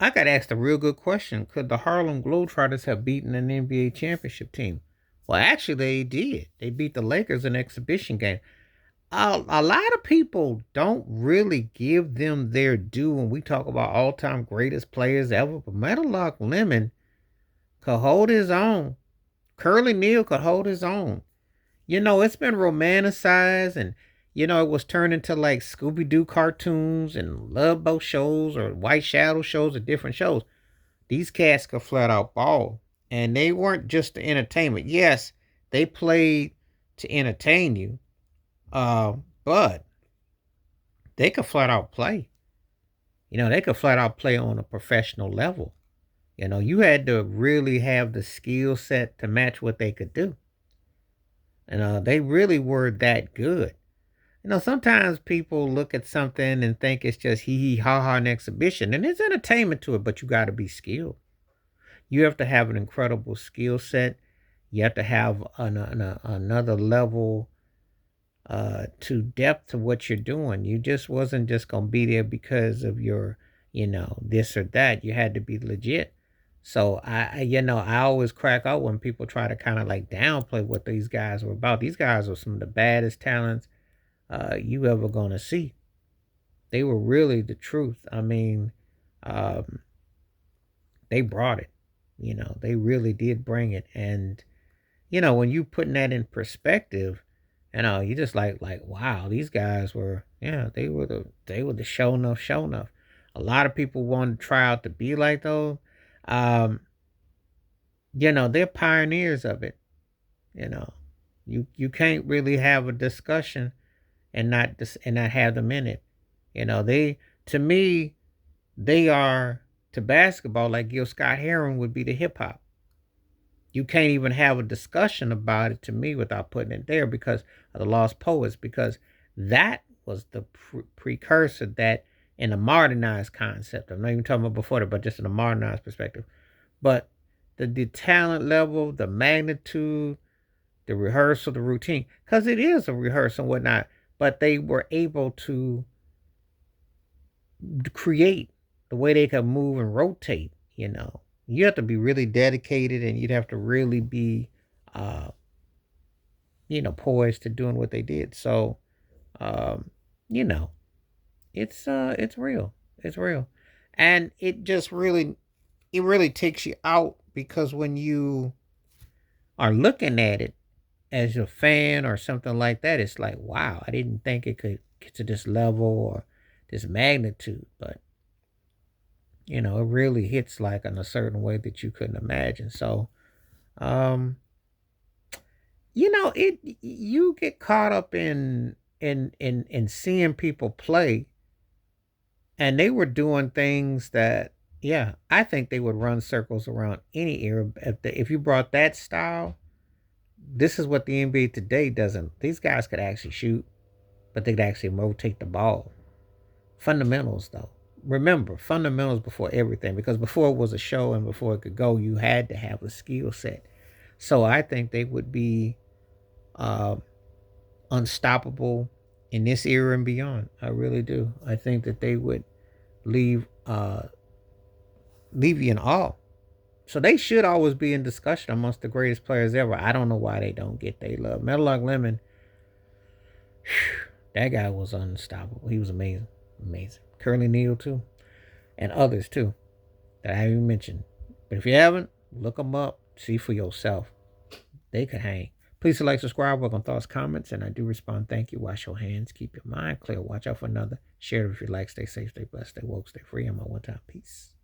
I got asked a real good question. Could the Harlem Globetrotters have beaten an NBA championship team? Well, actually, they did. They beat the Lakers in an exhibition game. A lot of people don't really give them their due when we talk about all-time greatest players ever. But Meadowlark Lemon could hold his own. Curly Neal could hold his own. It's been romanticized and it was turned into like Scooby Doo cartoons and Love Boat shows or White Shadow shows or different shows. These cats could flat out ball. And they weren't just the entertainment. Yes, they played to entertain you, uh, but they could flat out play. They could flat out play on a professional level. You had to really have the skill set to match what they could do. And they really were that good. Sometimes people look at something and think it's just hee hee ha ha an exhibition, and there's entertainment to it, but you got to be skilled. You have to have an incredible skill set. You have to have another level to depth to what you're doing. You just wasn't just gonna be there because of your, this or that. You had to be legit. So I always crack out when people try to kind of like downplay what these guys were about. These guys are some of the baddest talents you ever gonna see. They were really the truth. I mean, um, they brought it. They really did bring it. And when you putting that in perspective, you just like wow, these guys were, yeah, they were the show enough. A lot of people want to try out to be like those. Um, they're pioneers of it. You know, you can't really have a discussion and not have them in it. They, to me, they are to basketball like Gil Scott Heron would be to hip hop. You can't even have a discussion about it to me without putting it there because of the Lost Poets, because that was the precursor that in a modernized concept. I'm not even talking about before that, but just in a modernized perspective. But the talent level, the magnitude, the rehearsal, the routine, because it is a rehearsal and whatnot, but they were able to create the way they could move and rotate. You have to be really dedicated and you'd have to really be uh poised to doing what they did. So um you know it's real. It's real. And it really takes you out because when you are looking at it as a fan or something like that, it's like, wow, I didn't think it could get to this level or this magnitude. But it really hits like in a certain way that you couldn't imagine. So um it you get caught up in seeing people play, and they were doing things that, yeah, I think they would run circles around any era if you brought that style. This is what the NBA today doesn't. These guys could actually shoot, but they could actually rotate the ball. Fundamentals, though. Remember, fundamentals before everything, because before it was a show and before it could go, you had to have a skill set. So I think they would be uh, unstoppable in this era and beyond. I really do. I think that they would leave leave you in awe. So they should always be in discussion amongst the greatest players ever. I don't know why they don't get their love. Metal Lock Lemon, that guy was unstoppable. He was amazing. Amazing. Curly Neal too. And others too that I haven't even mentioned. But if you haven't, look them up. See for yourself. They could hang. Please like, subscribe, work on thoughts, comments, and I do respond. Thank you. Wash your hands. Keep your mind clear. Watch out for another. Share it if you like. Stay safe, stay blessed, stay woke, stay free. I'm on one time. Peace.